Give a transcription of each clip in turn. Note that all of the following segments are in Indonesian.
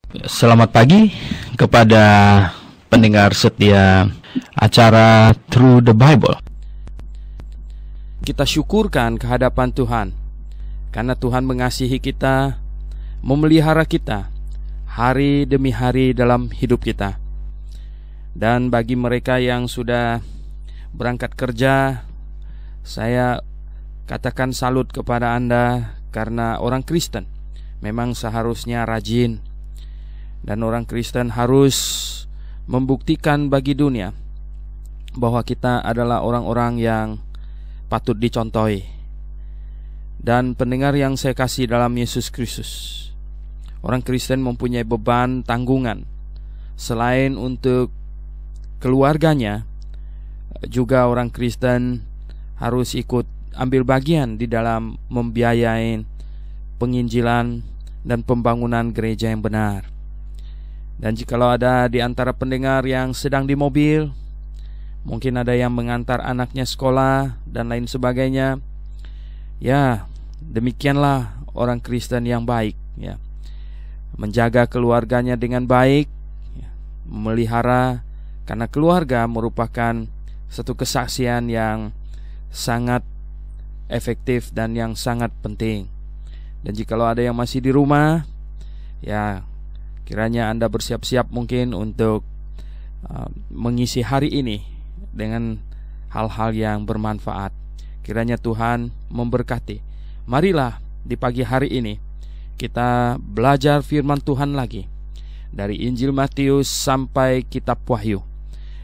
Selamat pagi kepada pendengar setia acara Through the Bible. Kita syukurkan kehadapan Tuhan karena Tuhan mengasihi kita, memelihara kita hari demi hari dalam hidup kita. Dan bagi mereka yang sudah berangkat kerja, saya katakan salut kepada Anda karena orang Kristen memang seharusnya rajin. Dan orang Kristen harus membuktikan bagi dunia bahwa kita adalah orang-orang yang patut dicontohi. Dan pendengar yang saya kasih dalam Yesus Kristus, orang Kristen mempunyai beban tanggungan. Selain untuk keluarganya, juga orang Kristen harus ikut ambil bagian di dalam membiayai penginjilan dan pembangunan gereja yang benar. Dan jikalau ada di antara pendengar yang sedang di mobil, mungkin ada yang mengantar anaknya sekolah dan lain sebagainya, ya demikianlah orang Kristen yang baik, ya, menjaga keluarganya dengan baik, ya, memelihara, karena keluarga merupakan satu kesaksian yang sangat efektif dan yang sangat penting. Dan jikalau ada yang masih di rumah, ya kiranya Anda bersiap-siap mungkin untuk mengisi hari ini dengan hal-hal yang bermanfaat. Kiranya Tuhan memberkati. Marilah di pagi hari ini kita belajar firman Tuhan lagi dari Injil Matius sampai kitab Wahyu.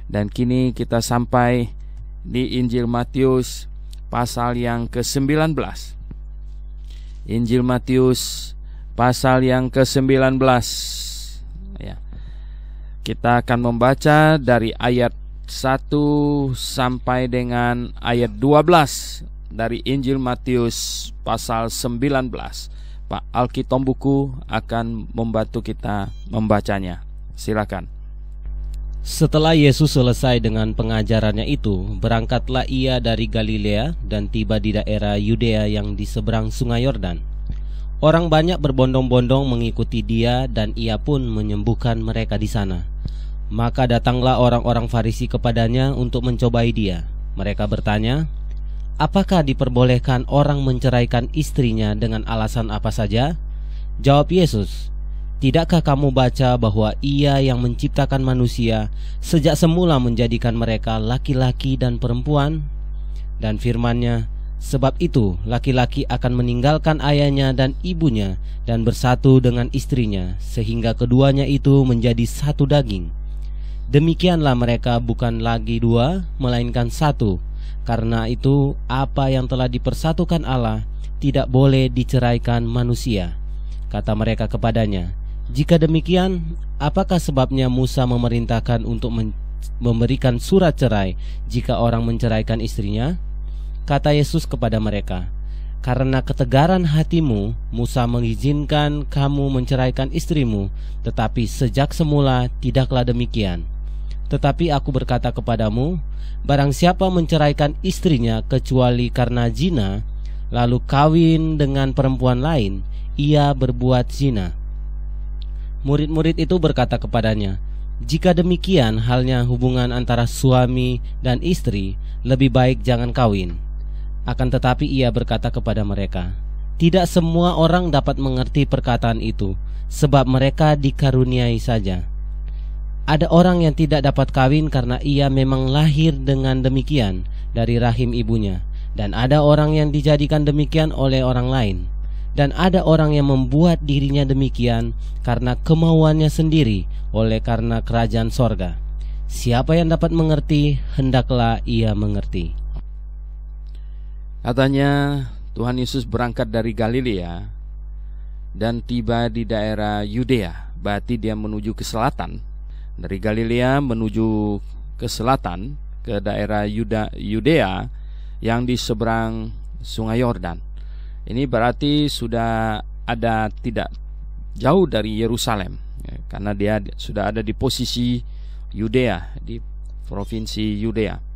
Dan kini kita sampai di Injil Matius pasal yang ke-19. Injil Matius pasal yang ke-19. Ya. Kita akan membaca dari ayat 1 sampai dengan ayat 12 dari Injil Matius pasal 19. Pak Alkitab buku akan membantu kita membacanya. Silakan. Setelah Yesus selesai dengan pengajarannya itu, berangkatlah ia dari Galilea dan tiba di daerah Yudea yang di seberang Sungai Yordan. Orang banyak berbondong-bondong mengikuti dia dan ia pun menyembuhkan mereka di sana. Maka datanglah orang-orang Farisi kepadanya untuk mencobai dia. Mereka bertanya, "Apakah diperbolehkan orang menceraikan istrinya dengan alasan apa saja?" Jawab Yesus, "Tidakkah kamu baca bahwa Ia yang menciptakan manusia sejak semula menjadikan mereka laki-laki dan perempuan? Dan firman-Nya, sebab itu laki-laki akan meninggalkan ayahnya dan ibunya dan bersatu dengan istrinya, sehingga keduanya itu menjadi satu daging. Demikianlah mereka bukan lagi dua, melainkan satu. Karena itu apa yang telah dipersatukan Allah tidak boleh diceraikan manusia." Kata mereka kepadanya, "Jika demikian, apakah sebabnya Musa memerintahkan untuk memberikan surat cerai jika orang menceraikan istrinya?" Kata Yesus kepada mereka, "Karena ketegaran hatimu, Musa mengizinkan kamu menceraikan istrimu, tetapi sejak semula tidaklah demikian. Tetapi aku berkata kepadamu, barang siapa menceraikan istrinya kecuali karena zina, lalu kawin dengan perempuan lain, ia berbuat zina." Murid-murid itu berkata kepadanya, "Jika demikian halnya hubungan antara suami dan istri, lebih baik jangan kawin." Akan tetapi ia berkata kepada mereka, "Tidak semua orang dapat mengerti perkataan itu, sebab mereka dikaruniai saja. Ada orang yang tidak dapat kawin karena ia memang lahir dengan demikian dari rahim ibunya, dan ada orang yang dijadikan demikian oleh orang lain. Dan ada orang yang membuat dirinya demikian karena kemauannya sendiri, oleh karena kerajaan sorga. Siapa yang dapat mengerti, hendaklah ia mengerti." Katanya Tuhan Yesus berangkat dari Galilea dan tiba di daerah Yudea. Berarti dia menuju ke selatan. Dari Galilea menuju ke selatan, ke daerah Yudea yang di seberang Sungai Yordan. Ini berarti sudah ada tidak jauh dari Yerusalem, ya, karena dia sudah ada di posisi Yudea, di provinsi Yudea.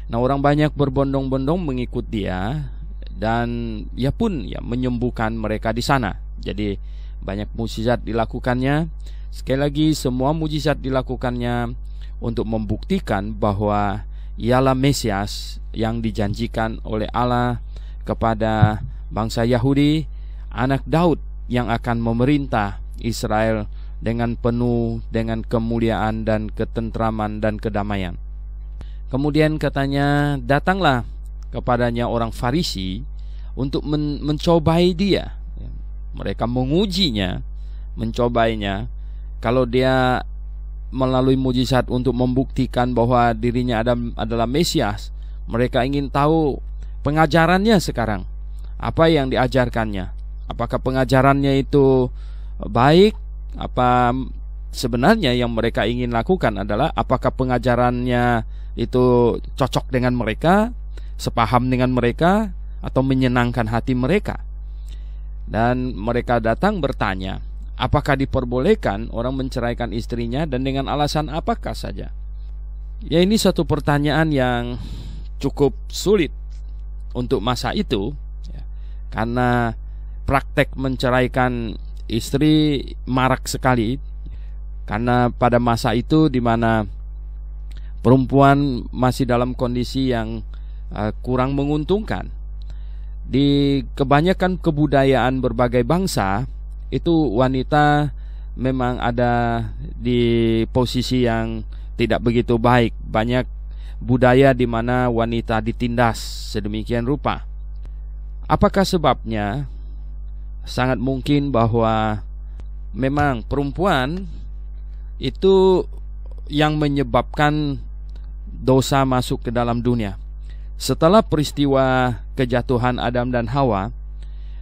Nah, orang banyak berbondong-bondong mengikut dia dan ia pun menyembuhkan mereka di sana. Jadi banyak mukjizat dilakukannya. Sekali lagi, semua mukjizat dilakukannya untuk membuktikan bahwa ialah Mesias yang dijanjikan oleh Allah kepada bangsa Yahudi, anak Daud yang akan memerintah Israel dengan penuh dengan kemuliaan dan ketentraman dan kedamaian. Kemudian katanya, datanglah kepadanya orang Farisi untuk mencobai dia. Mereka mengujinya, mencobainya. Kalau dia melalui mujizat untuk membuktikan bahwa dirinya adalah Mesias, mereka ingin tahu pengajarannya sekarang. Apa yang diajarkannya? Apakah pengajarannya itu baik? Apa sebenarnya yang mereka ingin lakukan adalah apakah pengajarannya itu cocok dengan mereka, sepaham dengan mereka, atau menyenangkan hati mereka? Dan mereka datang bertanya, apakah diperbolehkan orang menceraikan istrinya dan dengan alasan apakah saja? Ya, ini satu pertanyaan yang cukup sulit untuk masa itu, ya, karena praktek menceraikan istri marak sekali. Karena pada masa itu di mana perempuan masih dalam kondisi yang kurang menguntungkan. Di kebanyakan kebudayaan berbagai bangsa itu wanita memang ada di posisi yang tidak begitu baik. Banyak budaya di mana wanita ditindas sedemikian rupa. Apakah sebabnya? Sangat mungkin bahwa memang perempuan itu yang menyebabkan dosa masuk ke dalam dunia. Setelah peristiwa kejatuhan Adam dan Hawa,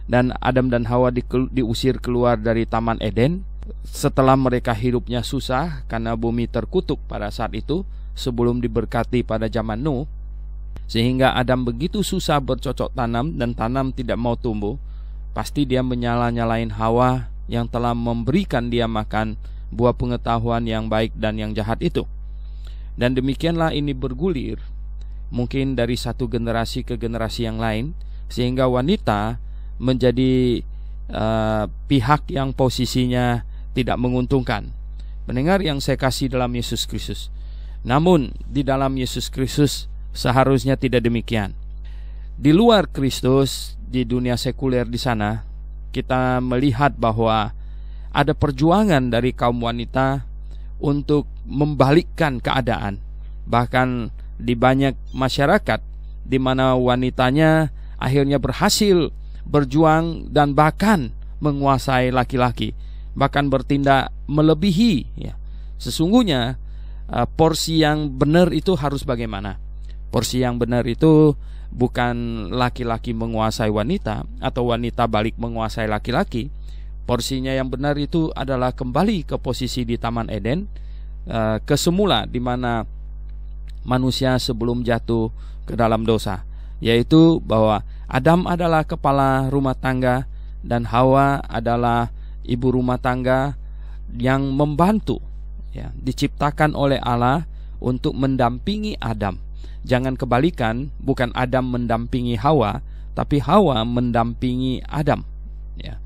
dan Adam dan Hawa diusir keluar dari Taman Eden, setelah mereka hidupnya susah karena bumi terkutuk pada saat itu sebelum diberkati pada zaman Nuh, sehingga Adam begitu susah bercocok tanam dan tanam tidak mau tumbuh. Pasti dia menyala-nyalain Hawa yang telah memberikan dia makan buah pengetahuan yang baik dan yang jahat itu. Dan demikianlah ini bergulir, mungkin dari satu generasi ke generasi yang lain, sehingga wanita menjadi pihak yang posisinya tidak menguntungkan. Pendengar yang saya kasih dalam Yesus Kristus, namun di dalam Yesus Kristus seharusnya tidak demikian. Di luar Kristus, di dunia sekuler di sana, kita melihat bahwa ada perjuangan dari kaum wanita untuk membalikkan keadaan. Bahkan di banyak masyarakat di mana wanitanya akhirnya berhasil berjuang dan bahkan menguasai laki-laki, bahkan bertindak melebihi, ya. Sesungguhnya porsi yang benar itu harus bagaimana? Porsi yang benar itu bukan laki-laki menguasai wanita atau wanita balik menguasai laki-laki. Porsinya yang benar itu adalah kembali ke posisi di Taman Eden, ke semula di mana manusia sebelum jatuh ke dalam dosa, yaitu bahwa Adam adalah kepala rumah tangga dan Hawa adalah ibu rumah tangga yang membantu, ya, diciptakan oleh Allah untuk mendampingi Adam. Jangan kebalikan, bukan Adam mendampingi Hawa, tapi Hawa mendampingi Adam, ya.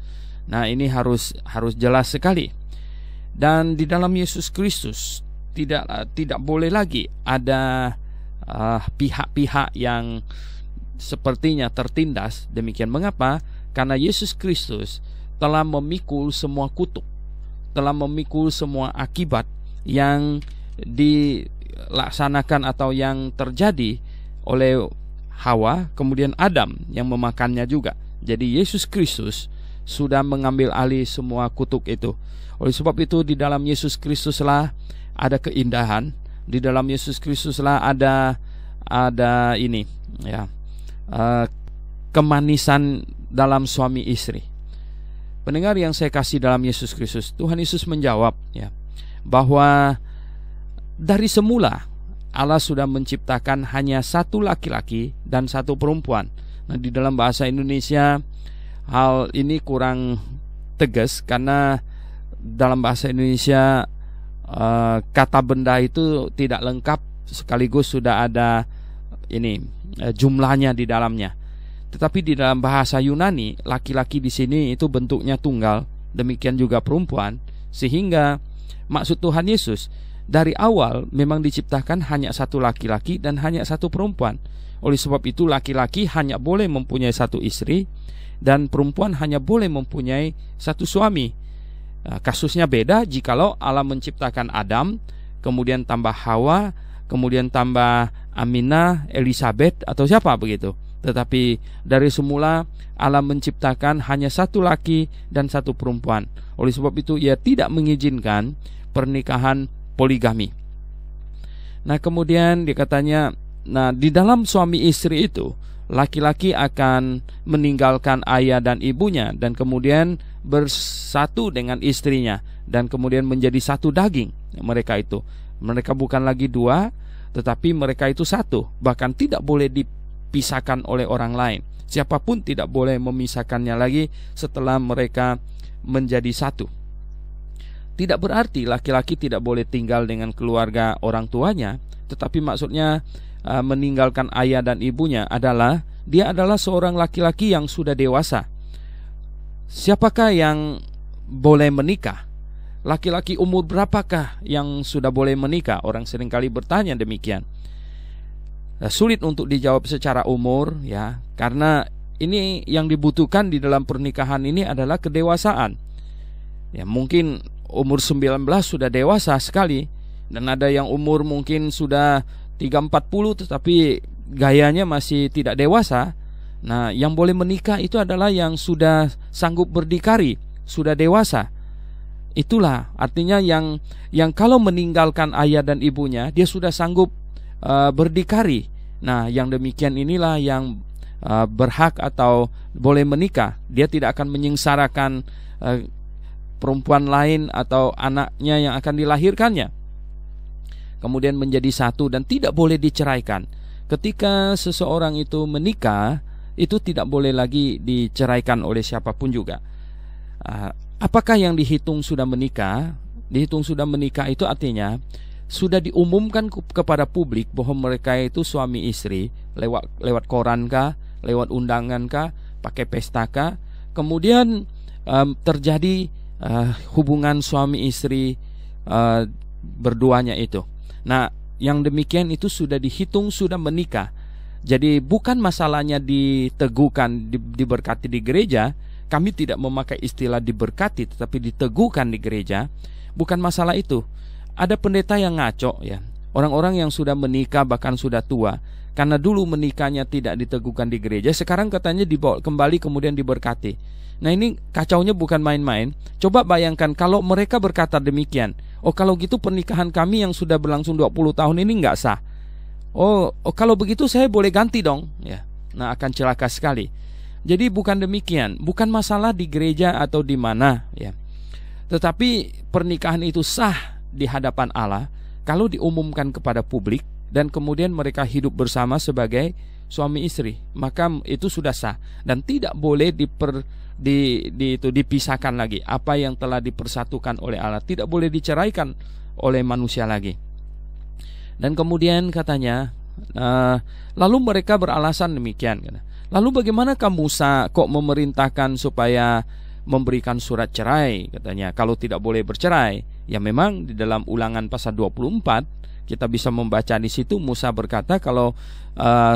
Nah, ini harus jelas sekali. Dan di dalam Yesus Kristus tidak boleh lagi ada pihak-pihak yang sepertinya tertindas. Demikian mengapa? Karena Yesus Kristus telah memikul semua kutuk, telah memikul semua akibat yang dilaksanakan atau yang terjadi oleh Hawa, kemudian Adam yang memakannya juga. Jadi Yesus Kristus sudah mengambil alih semua kutuk itu. Oleh sebab itu di dalam Yesus Kristuslah ada keindahan, di dalam Yesus Kristuslah ada ini, ya, kemanisan dalam suami istri. Pendengar yang saya kasih dalam Yesus Kristus, Tuhan Yesus menjawab, ya, bahwa dari semula Allah sudah menciptakan hanya satu laki-laki dan satu perempuan. Nah, di dalam bahasa Indonesia hal ini kurang tegas karena dalam bahasa Indonesia kata benda itu tidak lengkap, sekaligus sudah ada ini jumlahnya di dalamnya. Tetapi di dalam bahasa Yunani, laki-laki di sini itu bentuknya tunggal, demikian juga perempuan. Sehingga maksud Tuhan Yesus dari awal memang diciptakan hanya satu laki-laki dan hanya satu perempuan. Oleh sebab itu laki-laki hanya boleh mempunyai satu istri dan perempuan hanya boleh mempunyai satu suami. Kasusnya beda jikalau Allah menciptakan Adam, kemudian tambah Hawa, kemudian tambah Aminah, Elizabeth atau siapa begitu. Tetapi dari semula Allah menciptakan hanya satu laki dan satu perempuan. Oleh sebab itu Ia tidak mengizinkan pernikahan poligami. Nah kemudian dikatanya, di dalam suami istri itu laki-laki akan meninggalkan ayah dan ibunya dan kemudian bersatu dengan istrinya dan kemudian menjadi satu daging. Mereka bukan lagi dua, tetapi mereka itu satu. Bahkan tidak boleh dipisahkan oleh orang lain. Siapapun tidak boleh memisahkannya lagi setelah mereka menjadi satu. Tidak berarti laki-laki tidak boleh tinggal dengan keluarga orang tuanya, tetapi maksudnya meninggalkan ayah dan ibunya adalah dia adalah seorang laki-laki yang sudah dewasa. Siapakah yang boleh menikah? Laki-laki umur berapakah yang sudah boleh menikah? Orang seringkali bertanya demikian. Sulit untuk dijawab secara umur ya, karena ini yang dibutuhkan di dalam pernikahan ini adalah kedewasaan. Ya, mungkin umur 19 sudah dewasa sekali, dan ada yang umur mungkin sudah 3-40 tetapi gayanya masih tidak dewasa. Nah, yang boleh menikah itu adalah yang sudah sanggup berdikari, sudah dewasa. Itulah artinya yang kalau meninggalkan ayah dan ibunya, dia sudah sanggup berdikari. Nah, yang demikian inilah yang berhak atau boleh menikah. Dia tidak akan menyengsarakan perempuan lain atau anaknya yang akan dilahirkannya. Kemudian menjadi satu dan tidak boleh diceraikan. Ketika seseorang itu menikah, itu tidak boleh lagi diceraikan oleh siapapun juga. Apakah yang dihitung sudah menikah? Dihitung sudah menikah itu artinya sudah diumumkan kepada publik bahwa mereka itu suami istri, lewat koran kah, lewat undangan kah, pakai pesta kah, kemudian terjadi hubungan suami istri berduanya itu. Nah, yang demikian itu sudah dihitung sudah menikah. Jadi bukan masalahnya diteguhkan, diberkati di gereja. Kami tidak memakai istilah diberkati, tetapi diteguhkan di gereja. Bukan masalah itu. Ada pendeta yang ngaco ya. Orang-orang yang sudah menikah bahkan sudah tua, karena dulu menikahnya tidak diteguhkan di gereja, sekarang katanya dibawa kembali kemudian diberkati. Nah, ini kacaunya bukan main-main. Coba bayangkan kalau mereka berkata demikian. Oh, kalau gitu pernikahan kami yang sudah berlangsung 20 tahun ini nggak sah. Oh, kalau begitu saya boleh ganti dong ya. Nah, akan celaka sekali. Jadi bukan demikian, bukan masalah di gereja atau di mana ya. Tetapi pernikahan itu sah di hadapan Allah kalau diumumkan kepada publik dan kemudian mereka hidup bersama sebagai suami istri, maka itu sudah sah dan tidak boleh dipisahkan lagi. Apa yang telah dipersatukan oleh Allah tidak boleh diceraikan oleh manusia lagi. Dan kemudian katanya, lalu mereka beralasan demikian. Lalu bagaimanakah Musa kok memerintahkan supaya memberikan surat cerai? Katanya, kalau tidak boleh bercerai. Ya memang di dalam Ulangan pasal 24 kita bisa membaca di situ Musa berkata kalau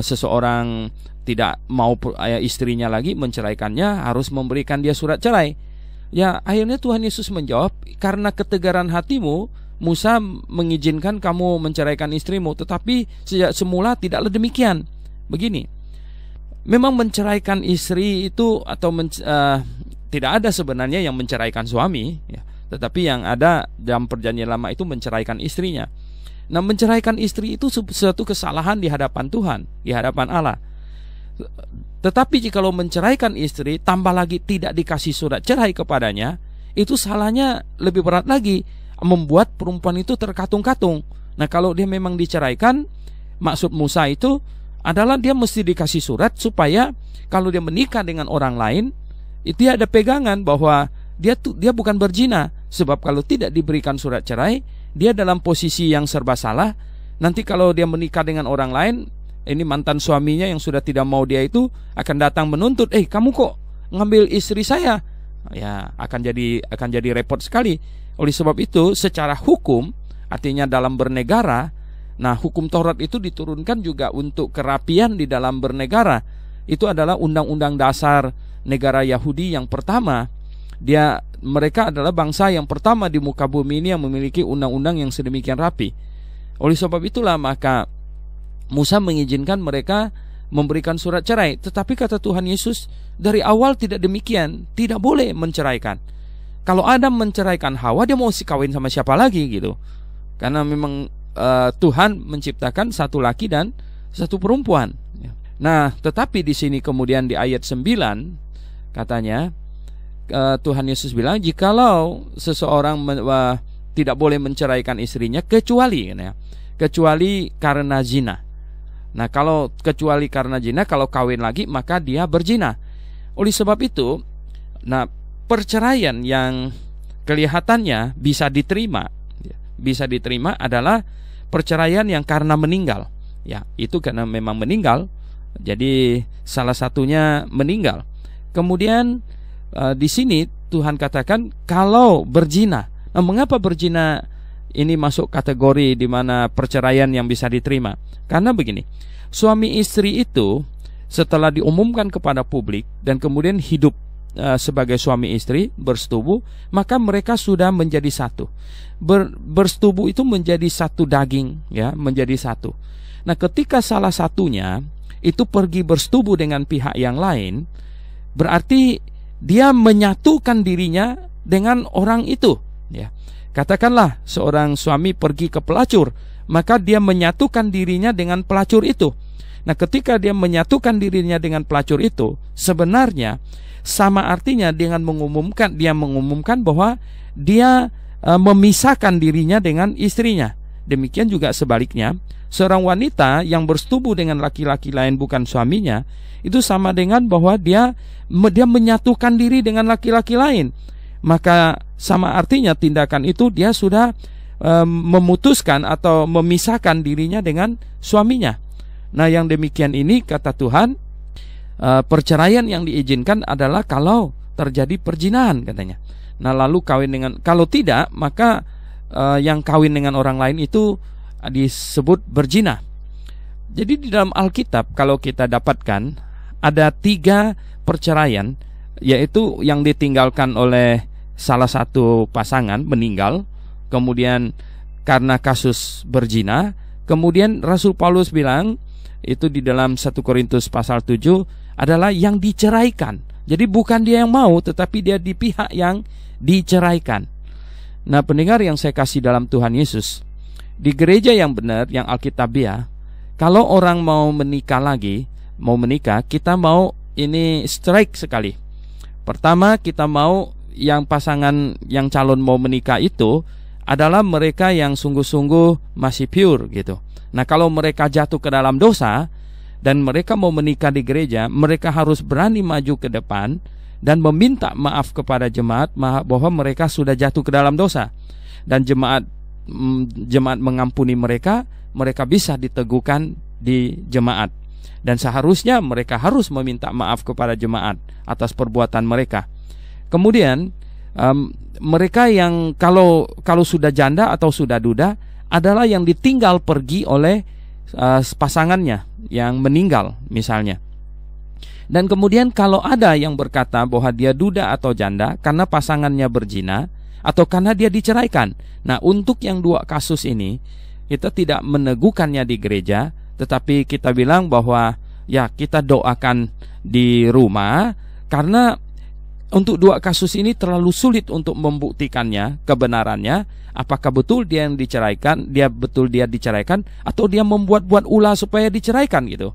seseorang tidak mau istrinya lagi menceraikannya, harus memberikan dia surat cerai. Ya akhirnya Tuhan Yesus menjawab, karena ketegaran hatimu Musa mengizinkan kamu menceraikan istrimu, tetapi sejak semula tidaklah demikian. Begini, memang menceraikan istri itu atau tidak ada sebenarnya yang menceraikan suami ya. Tetapi yang ada dalam perjanjian lama itu menceraikan istrinya. Nah, menceraikan istri itu suatu kesalahan di hadapan Tuhan, di hadapan Allah. Tetapi jikalau menceraikan istri tambah lagi tidak dikasih surat cerai kepadanya, itu salahnya lebih berat lagi, membuat perempuan itu terkatung-katung. Nah, kalau dia memang diceraikan, maksud Musa itu adalah dia mesti dikasih surat supaya kalau dia menikah dengan orang lain, itu ada pegangan bahwa dia bukan berzina. Sebab kalau tidak diberikan surat cerai, dia dalam posisi yang serba salah. Nanti kalau dia menikah dengan orang lain, ini mantan suaminya yang sudah tidak mau dia itu akan datang menuntut, kamu kok ngambil istri saya? ya akan jadi repot sekali. Oleh sebab itu secara hukum, artinya dalam bernegara, nah hukum Taurat itu diturunkan juga untuk kerapian di dalam bernegara. Itu adalah undang-undang dasar negara Yahudi yang pertama. Mereka adalah bangsa yang pertama di muka bumi ini yang memiliki undang-undang yang sedemikian rapi. Oleh sebab itulah maka Musa mengizinkan mereka memberikan surat cerai. Tetapi kata Tuhan Yesus, dari awal tidak demikian, tidak boleh menceraikan. Kalau Adam menceraikan Hawa, dia mau kawin sama siapa lagi gitu? Karena memang Tuhan menciptakan satu laki dan satu perempuan. Nah, tetapi di sini kemudian di ayat 9 katanya Tuhan Yesus bilang, jikalau seseorang tidak boleh menceraikan istrinya kecuali karena zina. Nah, kalau kecuali karena zina, kalau kawin lagi maka dia berzina. Oleh sebab itu, nah perceraian yang kelihatannya bisa diterima adalah perceraian yang karena meninggal. Ya, itu karena memang meninggal. Jadi salah satunya meninggal. Kemudian di sini Tuhan katakan kalau berzina. Nah, mengapa berzina ini masuk kategori di mana perceraian yang bisa diterima? Karena begini, suami istri itu setelah diumumkan kepada publik dan kemudian hidup sebagai suami istri bersetubuh, maka mereka sudah menjadi satu. Bersetubuh itu menjadi satu daging, ya, menjadi satu. Nah, ketika salah satunya itu pergi bersetubuh dengan pihak yang lain, berarti dia menyatukan dirinya dengan orang itu, ya. Katakanlah seorang suami pergi ke pelacur, maka dia menyatukan dirinya dengan pelacur itu. Nah, ketika dia menyatukan dirinya dengan pelacur itu, sebenarnya sama artinya dengan mengumumkan bahwa dia memisahkan dirinya dengan istrinya. Demikian juga sebaliknya, seorang wanita yang bersetubuh dengan laki-laki lain bukan suaminya, itu sama dengan bahwa dia menyatukan diri dengan laki-laki lain. Maka sama artinya tindakan itu dia sudah memutuskan atau memisahkan dirinya dengan suaminya. Nah, yang demikian ini kata Tuhan, perceraian yang diizinkan adalah kalau terjadi perzinahan katanya. Nah, lalu kalau tidak, maka yang kawin dengan orang lain itu disebut berzina. Jadi di dalam Alkitab kalau kita dapatkan ada 3 perceraian, yaitu yang ditinggalkan oleh salah satu pasangan meninggal, kemudian karena kasus berzina, kemudian Rasul Paulus bilang itu di dalam 1 Korintus pasal 7 adalah yang diceraikan. Jadi bukan dia yang mau, tetapi dia di pihak yang diceraikan. Nah, pendengar yang saya kasih dalam Tuhan Yesus, di gereja yang benar, yang Alkitabiah, kalau orang mau menikah, kita mau ini strike sekali. Pertama, kita mau yang pasangan yang calon mau menikah itu adalah mereka yang sungguh-sungguh masih pure gitu. Nah, kalau mereka jatuh ke dalam dosa dan mereka mau menikah di gereja, mereka harus berani maju ke depan dan meminta maaf kepada jemaat bahwa mereka sudah jatuh ke dalam dosa. Dan jemaat mengampuni mereka bisa diteguhkan di jemaat. Dan seharusnya mereka harus meminta maaf kepada jemaat atas perbuatan mereka. Kemudian mereka yang kalau sudah janda atau sudah duda adalah yang ditinggal pergi oleh pasangannya yang meninggal misalnya. Dan kemudian kalau ada yang berkata bahwa dia duda atau janda karena pasangannya berzina atau karena dia diceraikan. Nah, untuk yang 2 kasus ini kita tidak meneguhkannya di gereja, tetapi kita bilang bahwa ya kita doakan di rumah, karena untuk 2 kasus ini terlalu sulit untuk membuktikannya, kebenarannya, apakah betul dia yang diceraikan, dia diceraikan, atau dia membuat-buat ulah supaya diceraikan gitu.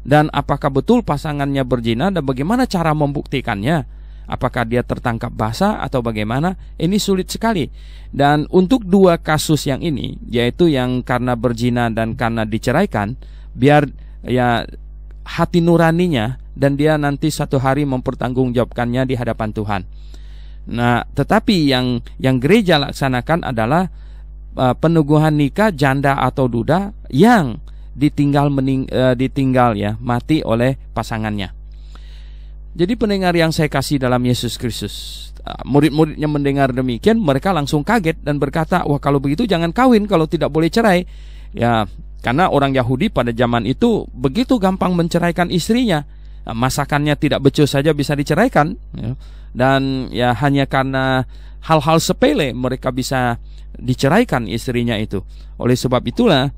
Dan apakah betul pasangannya berzina dan bagaimana cara membuktikannya? Apakah dia tertangkap basah atau bagaimana? Ini sulit sekali. Dan untuk 2 kasus yang ini, yaitu yang karena berzina dan karena diceraikan, biar ya hati nuraninya dan dia nanti satu hari mempertanggungjawabkannya di hadapan Tuhan. Nah, tetapi yang gereja laksanakan adalah peneguhan nikah janda atau duda yang ditinggal mati oleh pasangannya. Jadi pendengar yang saya kasih dalam Yesus Kristus, murid-muridnya mendengar demikian, mereka langsung kaget dan berkata, wah kalau begitu jangan kawin kalau tidak boleh cerai. Ya, karena orang Yahudi pada zaman itu begitu gampang menceraikan istrinya. Masakannya tidak becus saja bisa diceraikan, ya. Dan ya hanya karena hal-hal sepele mereka bisa diceraikan istrinya itu. Oleh sebab itulah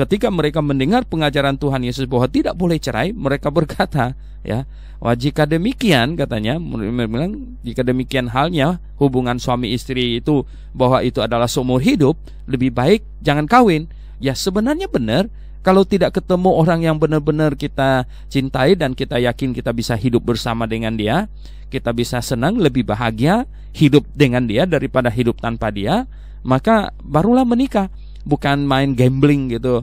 ketika mereka mendengar pengajaran Tuhan Yesus bahwa tidak boleh cerai, mereka berkata, ya, wah jika demikian, katanya, bilang, jika demikian halnya hubungan suami istri itu bahwa itu adalah seumur hidup, lebih baik jangan kawin. Ya sebenarnya benar, kalau tidak ketemu orang yang benar-benar kita cintai dan kita yakin kita bisa hidup bersama dengan dia, kita bisa senang, lebih bahagia hidup dengan dia daripada hidup tanpa dia, maka barulah menikah. Bukan main gambling gitu,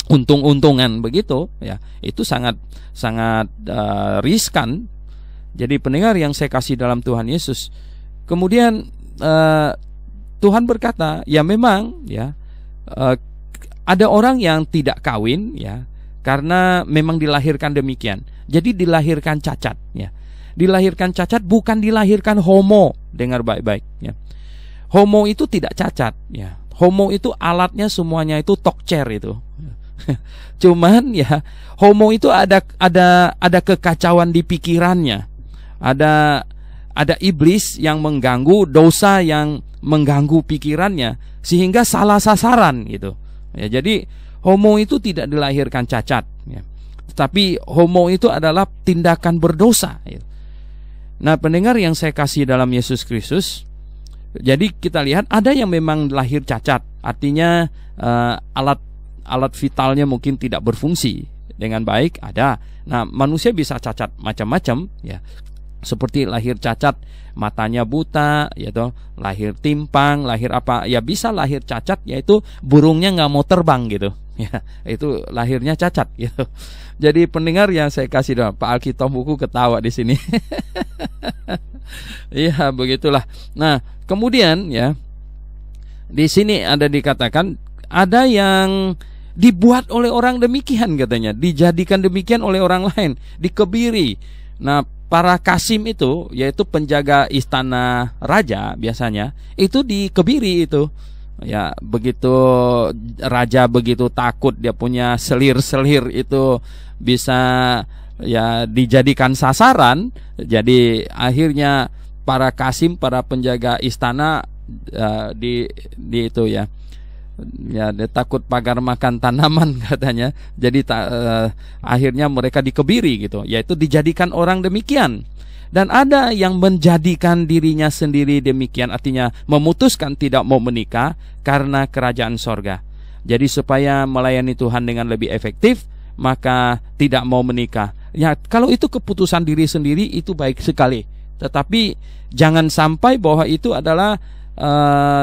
untung-untungan begitu, ya. Itu sangat riskan. Jadi pendengar yang saya kasih dalam Tuhan Yesus, kemudian Tuhan berkata, ya memang, ya, ada orang yang tidak kawin, ya, karena memang dilahirkan demikian. Jadi dilahirkan cacat, ya. Dilahirkan cacat, bukan dilahirkan homo. Dengar baik-baik, ya. Homo itu tidak cacat, ya. Homo itu alatnya semuanya itu talk chair itu. Cuman ya homo itu ada kekacauan di pikirannya. Ada iblis yang mengganggu, dosa yang mengganggu pikirannya sehingga salah sasaran gitu. Ya, jadi homo itu tidak dilahirkan cacat, ya. Tetapi homo itu adalah tindakan berdosa, ya. Nah, pendengar yang saya kasih dalam Yesus Kristus, jadi kita lihat ada yang memang lahir cacat, artinya alat vitalnya mungkin tidak berfungsi dengan baik, ada. Nah, manusia bisa cacat macam-macam, ya. Seperti lahir cacat, matanya buta, yaitu lahir timpang, lahir apa, ya bisa lahir cacat, yaitu burungnya nggak mau terbang gitu, ya. Itu lahirnya cacat, gitu. Jadi pendengar yang saya kasih dalam Pak Alkitab buku ketawa di sini. Iya, begitulah. Nah, kemudian ya di sini ada dikatakan ada yang dibuat oleh orang demikian, katanya, dijadikan demikian oleh orang lain, dikebiri. Nah, para kasim itu, yaitu penjaga istana raja biasanya, itu dikebiri itu. Ya, begitu raja begitu takut, dia punya selir-selir itu bisa ya dijadikan sasaran. Jadi akhirnya para kasim, para penjaga istana di itu ya dia takut pagar makan tanaman, katanya. Jadi akhirnya mereka dikebiri gitu, yaitu dijadikan orang demikian. Dan ada yang menjadikan dirinya sendiri demikian, artinya memutuskan tidak mau menikah karena kerajaan sorga. Jadi supaya melayani Tuhan dengan lebih efektif, maka tidak mau menikah. Ya, kalau itu keputusan diri sendiri itu baik sekali. Tetapi jangan sampai bahwa itu adalah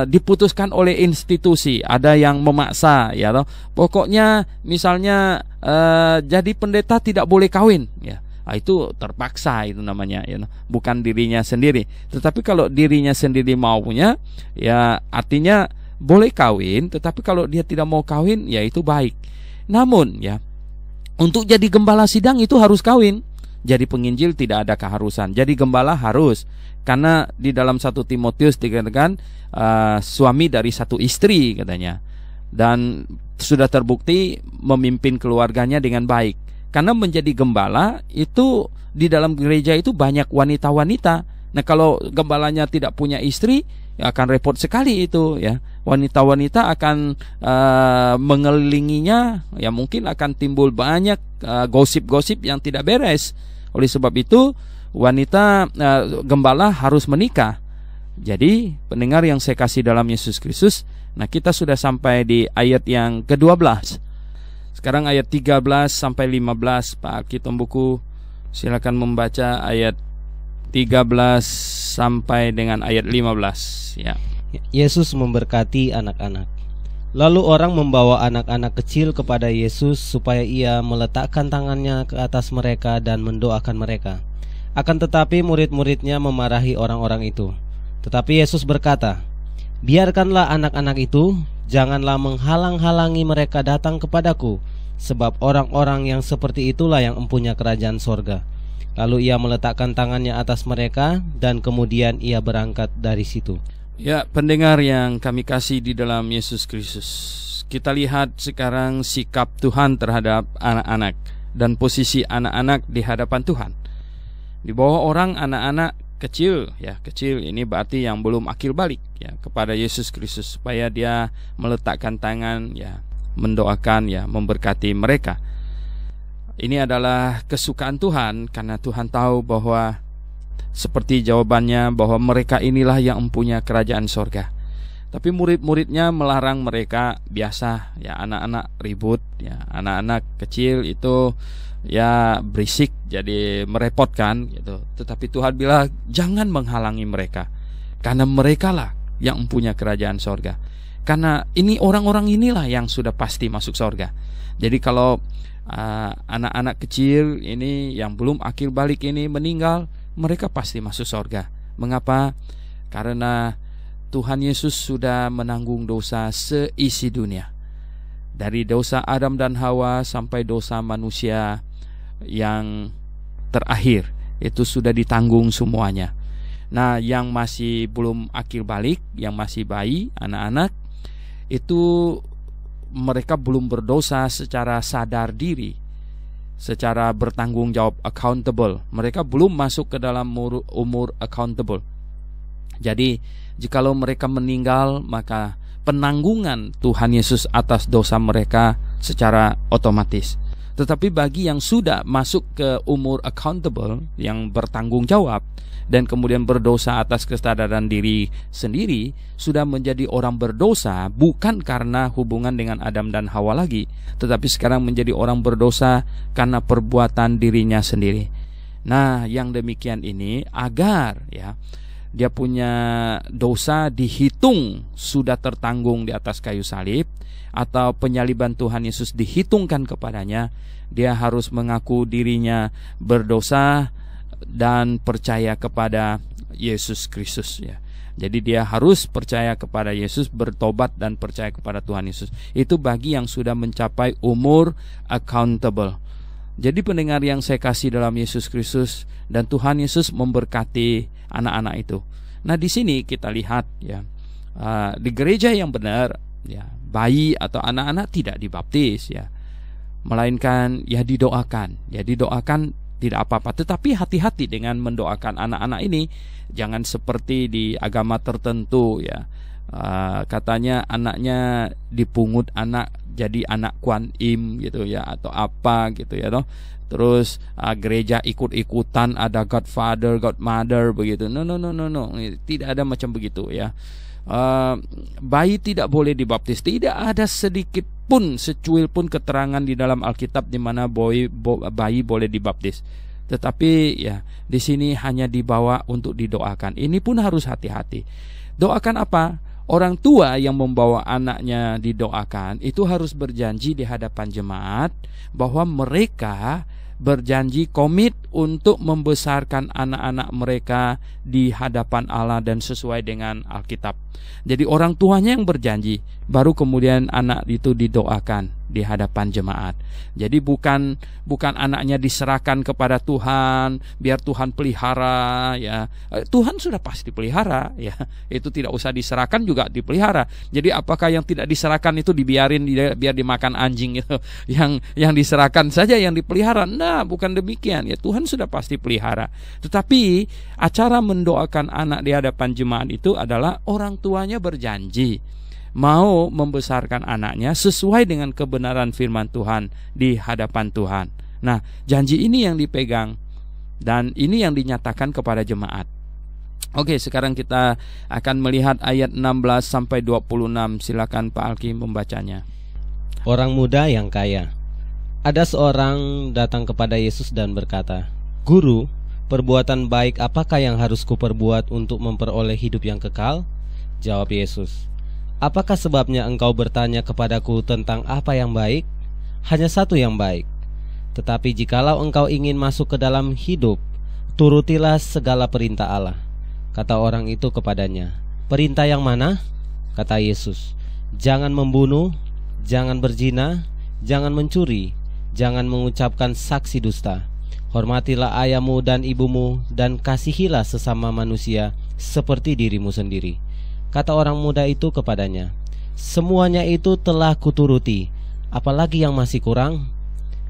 diputuskan oleh institusi. Ada yang memaksa, ya toh. Pokoknya misalnya jadi pendeta tidak boleh kawin, ya. Nah, itu terpaksa, itu namanya, ya, bukan dirinya sendiri. Tetapi kalau dirinya sendiri maunya, ya artinya boleh kawin. Tetapi kalau dia tidak mau kawin, ya itu baik. Namun ya, untuk jadi gembala sidang itu harus kawin. Jadi penginjil tidak ada keharusan. Jadi gembala harus, karena di dalam 1 Timotius dikatakan suami dari satu istri, katanya. Dan sudah terbukti memimpin keluarganya dengan baik. Karena menjadi gembala itu di dalam gereja itu banyak wanita-wanita. Nah, kalau gembalanya tidak punya istri, ya akan repot sekali itu, ya. Wanita-wanita akan mengelilinginya, ya mungkin akan timbul banyak gosip-gosip yang tidak beres. Oleh sebab itu wanita gembala harus menikah. Jadi pendengar yang saya kasih dalam Yesus Kristus, nah kita sudah sampai di ayat yang ke-12. Sekarang ayat 13 sampai 15, Pak Alkitab buku silakan membaca ayat 13 sampai dengan ayat 15, ya. Yesus memberkati anak-anak. Lalu orang membawa anak-anak kecil kepada Yesus supaya ia meletakkan tangannya ke atas mereka dan mendoakan mereka. Akan tetapi murid-muridnya memarahi orang-orang itu. Tetapi Yesus berkata, "Biarkanlah anak-anak itu, janganlah menghalang-halangi mereka datang kepadaku, sebab orang-orang yang seperti itulah yang empunya kerajaan sorga. Lalu ia meletakkan tangannya atas mereka dan kemudian ia berangkat dari situ. Ya, pendengar yang kami kasih di dalam Yesus Kristus, kita lihat sekarang sikap Tuhan terhadap anak-anak dan posisi anak-anak di hadapan Tuhan. Di bawah orang, anak-anak kecil, ya kecil ini berarti yang belum akil balik ya kepada Yesus Kristus, supaya dia meletakkan tangan, ya mendoakan, ya memberkati mereka. Ini adalah kesukaan Tuhan, karena Tuhan tahu bahwa seperti jawabannya bahwa mereka inilah yang mempunyai kerajaan sorga. Tapi murid-muridnya melarang mereka. Biasa ya, anak-anak ribut, ya anak-anak kecil itu ya berisik, jadi merepotkan gitu. Tetapi Tuhan bilang jangan menghalangi mereka, karena mereka lah yang mempunyai kerajaan sorga. Karena ini orang-orang inilah yang sudah pasti masuk sorga. Jadi kalau anak-anak kecil ini yang belum akil balik ini meninggal, mereka pasti masuk sorga. Mengapa? Karena Tuhan Yesus sudah menanggung dosa seisi dunia. Dari dosa Adam dan Hawa sampai dosa manusia yang terakhir, itu sudah ditanggung semuanya. Nah, yang masih belum akil balik, yang masih bayi, anak-anak, itu mereka belum berdosa secara sadar diri, secara bertanggung jawab, accountable. Mereka belum masuk ke dalam umur accountable. Jadi jikalau mereka meninggal, maka penanggungan Tuhan Yesus atas dosa mereka secara otomatis. Tetapi bagi yang sudah masuk ke umur accountable, yang bertanggung jawab dan kemudian berdosa atas kesadaran diri sendiri, sudah menjadi orang berdosa bukan karena hubungan dengan Adam dan Hawa lagi, tetapi sekarang menjadi orang berdosa karena perbuatan dirinya sendiri. Nah, yang demikian ini agar ya dia punya dosa dihitung sudah tertanggung di atas kayu salib, atau penyaliban Tuhan Yesus dihitungkan kepadanya, dia harus mengaku dirinya berdosa dan percaya kepada Yesus Kristus ya. Jadi dia harus percaya kepada Yesus, bertobat dan percaya kepada Tuhan Yesus. Itu bagi yang sudah mencapai umur accountable. Jadi pendengar yang saya kasih dalam Yesus Kristus, dan Tuhan Yesus memberkati anak-anak itu. Nah, di sini kita lihat ya, di gereja yang benar ya, bayi atau anak-anak tidak dibaptis ya, melainkan ya didoakan. Ya didoakan tidak apa-apa, tetapi hati-hati dengan mendoakan anak-anak ini. Jangan seperti di agama tertentu ya, katanya anaknya dipungut anak jadi anak Kuan Im gitu ya, atau apa gitu ya toh. Terus gereja ikut-ikutan ada Godfather, Godmother begitu. No, tidak ada macam begitu ya. Bayi tidak boleh dibaptis. Tidak ada sedikit pun, secuil pun keterangan di dalam Alkitab di mana bayi boleh dibaptis. Tetapi ya di sini hanya dibawa untuk didoakan. Ini pun harus hati-hati. Doakan apa? Orang tua yang membawa anaknya didoakan itu harus berjanji di hadapan jemaat bahwa mereka berjanji komit untuk membesarkan anak-anak mereka di hadapan Allah dan sesuai dengan Alkitab. Jadi orang tuanya yang berjanji, baru kemudian anak itu didoakan di hadapan jemaat. Jadi bukan anaknya diserahkan kepada Tuhan, biar Tuhan pelihara ya. Tuhan sudah pasti pelihara ya. Itu tidak usah diserahkan juga dipelihara. Jadi apakah yang tidak diserahkan itu dibiarin biar dimakan anjing gitu? Yang diserahkan saja yang dipelihara. Nah, bukan demikian ya. Tuhan sudah pasti pelihara. Tetapi acara mendoakan anak di hadapan jemaat itu adalah orang tuanya berjanji mau membesarkan anaknya sesuai dengan kebenaran firman Tuhan di hadapan Tuhan. Nah, janji ini yang dipegang dan ini yang dinyatakan kepada jemaat. Oke, sekarang kita akan melihat ayat 16 sampai 26. Silakan Pak Alki membacanya. Orang muda yang kaya. Ada seorang datang kepada Yesus dan berkata, "Guru, perbuatan baik apakah yang harus kuperbuat untuk memperoleh hidup yang kekal?" Jawab Yesus, "Apakah sebabnya engkau bertanya kepadaku tentang apa yang baik? Hanya satu yang baik. Tetapi jikalau engkau ingin masuk ke dalam hidup, turutilah segala perintah Allah." Kata orang itu kepadanya, "Perintah yang mana?" Kata Yesus, "Jangan membunuh, jangan berzina, jangan mencuri, jangan mengucapkan saksi dusta, Hormatilah ayahmu dan ibumu, dan kasihilah sesama manusia seperti dirimu sendiri. Kata orang muda itu kepadanya, semuanya itu telah kuturuti, apalagi yang masih kurang?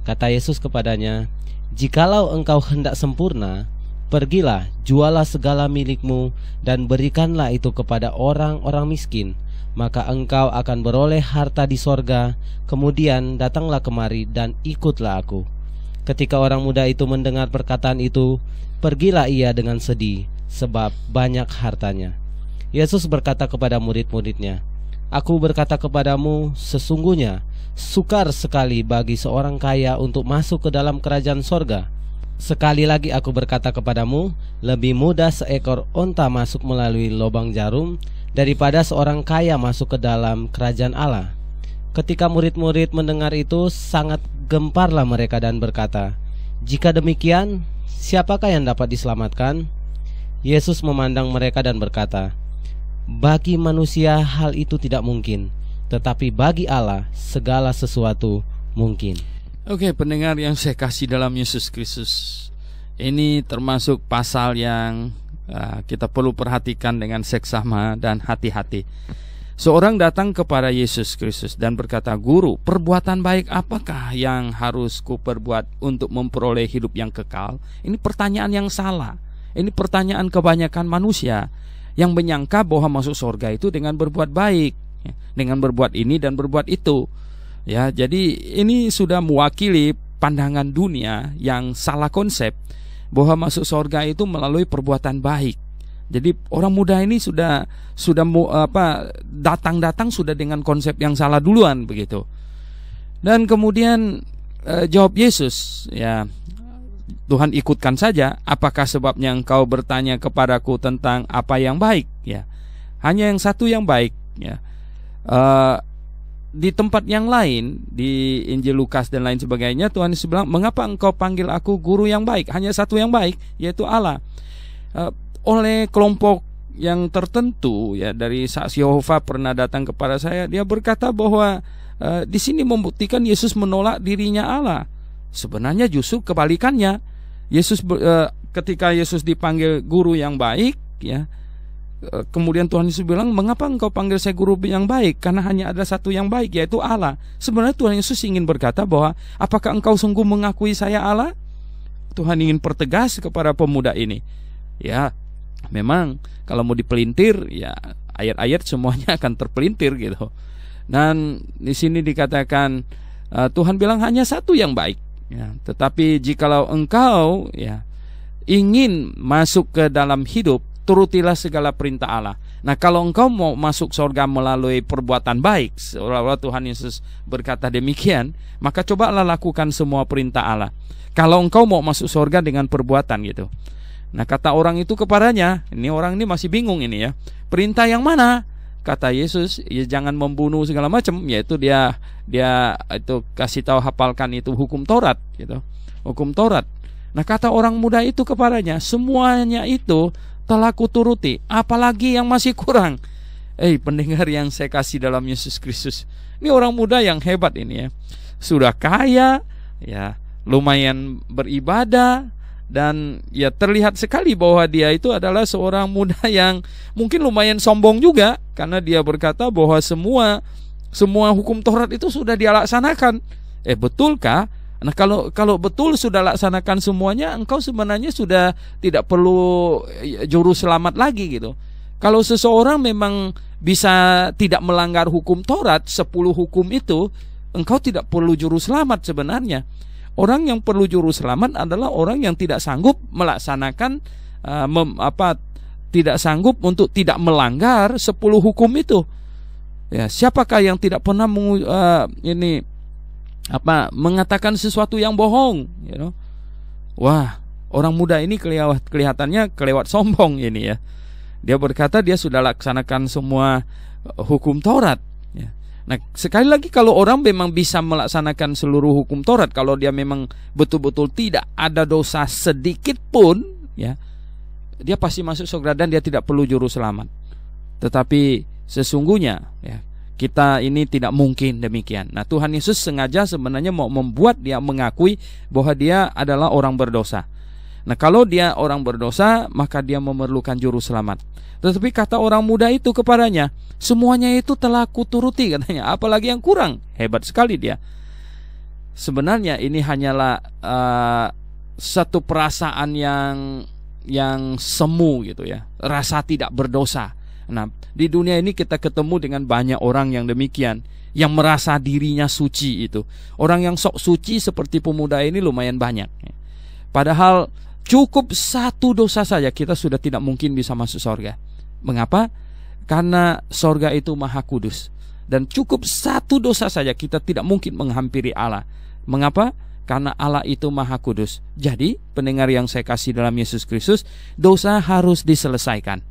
Kata Yesus kepadanya, jikalau engkau hendak sempurna, pergilah, jualah segala milikmu, dan berikanlah itu kepada orang-orang miskin, maka engkau akan beroleh harta di sorga. Kemudian datanglah kemari dan ikutlah aku. Ketika orang muda itu mendengar perkataan itu, pergilah ia dengan sedih, sebab banyak hartanya. Yesus berkata kepada murid-muridnya, Aku berkata kepadamu, sesungguhnya sukar sekali bagi seorang kaya untuk masuk ke dalam kerajaan sorga. Sekali lagi aku berkata kepadamu, lebih mudah seekor onta masuk melalui lubang jarum daripada seorang kaya masuk ke dalam kerajaan Allah. Ketika murid-murid mendengar itu, sangat gemparlah mereka dan berkata, jika demikian, siapakah yang dapat diselamatkan? Yesus memandang mereka dan berkata, bagi manusia hal itu tidak mungkin, tetapi bagi Allah segala sesuatu mungkin. Oke, pendengar yang saya kasih dalam Yesus Kristus, ini termasuk pasal yang kita perlu perhatikan dengan seksama dan hati-hati. Seorang datang kepada Yesus Kristus dan berkata, Guru, perbuatan baik apakah yang harus kuperbuat untuk memperoleh hidup yang kekal? Ini pertanyaan yang salah. Ini pertanyaan kebanyakan manusia yang menyangka bahwa masuk surga itu dengan berbuat baik, dengan berbuat ini dan berbuat itu. Ya, jadi ini sudah mewakili pandangan dunia yang salah konsep bahwa masuk surga itu melalui perbuatan baik. Jadi orang muda ini sudah datang sudah dengan konsep yang salah duluan begitu. Dan kemudian jawab Yesus, ya, Tuhan ikutkan saja. Apakah sebabnya engkau bertanya kepadaku tentang apa yang baik? Ya, hanya yang satu yang baik. Ya, di tempat yang lain, di Injil Lukas dan lain sebagainya, Tuhan Yesus bilang, mengapa engkau panggil aku guru yang baik? Hanya satu yang baik, yaitu Allah. Oleh kelompok yang tertentu, ya, dari saksi Yehova pernah datang kepada saya. Dia berkata bahwa di sini membuktikan Yesus menolak dirinya Allah. Sebenarnya justru kebalikannya. Yesus ketika Yesus dipanggil guru yang baik, ya, kemudian Tuhan Yesus bilang, mengapa engkau panggil saya guru yang baik? Karena hanya ada satu yang baik, yaitu Allah. Sebenarnya Tuhan Yesus ingin berkata bahwa, apakah engkau sungguh mengakui saya Allah? Tuhan ingin pertegas kepada pemuda ini. Ya, memang kalau mau dipelintir, ya ayat-ayat semuanya akan terpelintir gitu. Dan di sini dikatakan Tuhan bilang hanya satu yang baik. Ya, tetapi jikalau engkau, ya, ingin masuk ke dalam hidup, turutilah segala perintah Allah. Nah, kalau engkau mau masuk surga melalui perbuatan baik, seolah-olah Tuhan Yesus berkata demikian, maka cobalah lakukan semua perintah Allah. Kalau engkau mau masuk surga dengan perbuatan gitu. Nah, kata orang itu kepadanya, ini orang ini masih bingung ini ya, perintah yang mana? Kata Yesus, ya jangan membunuh segala macam, yaitu dia itu kasih tahu, hafalkan itu hukum Taurat gitu. Hukum Taurat. Nah, kata orang muda itu kepadanya, semuanya itu telah kuturuti, apalagi yang masih kurang. Pendengar yang saya kasih dalam Yesus Kristus, ini orang muda yang hebat ini ya. Sudah kaya, ya, lumayan beribadah, dan ya terlihat sekali bahwa dia itu adalah seorang muda yang mungkin lumayan sombong juga, karena dia berkata bahwa semua hukum Taurat itu sudah dia laksanakan. Betulkah? Nah, kalau betul sudah laksanakan semuanya, engkau sebenarnya sudah tidak perlu juru selamat lagi gitu. Kalau seseorang memang bisa tidak melanggar hukum Taurat, 10 hukum itu, engkau tidak perlu juru selamat sebenarnya. Orang yang perlu juru selamat adalah orang yang tidak sanggup melaksanakan tidak sanggup untuk tidak melanggar 10 hukum itu. Ya, siapakah yang tidak pernah mengatakan sesuatu yang bohong, you know? Wah, orang muda ini kelihatannya kelewat sombong ini ya. Dia berkata dia sudah laksanakan semua hukum Taurat. Ya. Nah, sekali lagi, kalau orang memang bisa melaksanakan seluruh hukum Taurat, kalau dia memang betul-betul tidak ada dosa sedikit pun, ya, dia pasti masuk surga dan dia tidak perlu juru selamat. Tetapi sesungguhnya, ya, Kita ini tidak mungkin demikian. Nah, Tuhan Yesus sengaja sebenarnya mau membuat dia mengakui bahwa dia adalah orang berdosa. Nah, kalau dia orang berdosa, maka dia memerlukan juru selamat. Tetapi kata orang muda itu kepadanya, semuanya itu telah kuturuti, katanya. Apalagi yang kurang? Hebat sekali dia. Sebenarnya ini hanyalah satu perasaan yang semu gitu ya, rasa tidak berdosa. Nah, di dunia ini kita ketemu dengan banyak orang yang demikian, yang merasa dirinya suci itu. Orang yang sok suci seperti pemuda ini lumayan banyak. Padahal cukup satu dosa saja kita sudah tidak mungkin bisa masuk surga. Mengapa? Karena surga itu maha kudus. Dan cukup satu dosa saja kita tidak mungkin menghampiri Allah. Mengapa? Karena Allah itu maha kudus. Jadi, pendengar yang saya kasih dalam Yesus Kristus, dosa harus diselesaikan.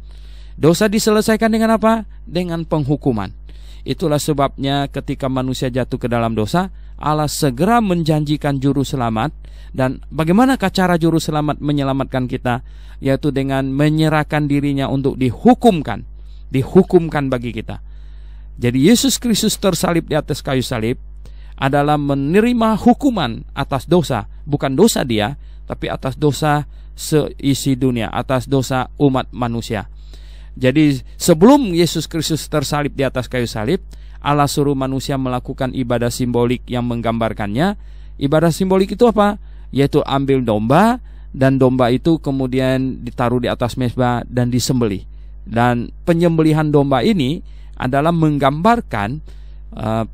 Dosa diselesaikan dengan apa? Dengan penghukuman. Itulah sebabnya ketika manusia jatuh ke dalam dosa, Allah segera menjanjikan juru selamat. Dan bagaimanakah cara juru selamat menyelamatkan kita? Yaitu dengan menyerahkan dirinya untuk dihukumkan. Dihukumkan bagi kita. Jadi Yesus Kristus tersalib di atas kayu salib adalah menerima hukuman atas dosa. Bukan dosa dia, tapi atas dosa seisi dunia, atas dosa umat manusia. Jadi sebelum Yesus Kristus tersalib di atas kayu salib, Allah suruh manusia melakukan ibadah simbolik yang menggambarkannya. Ibadah simbolik itu apa? Yaitu ambil domba, dan domba itu kemudian ditaruh di atas mezbah dan disembelih. Dan penyembelihan domba ini adalah menggambarkan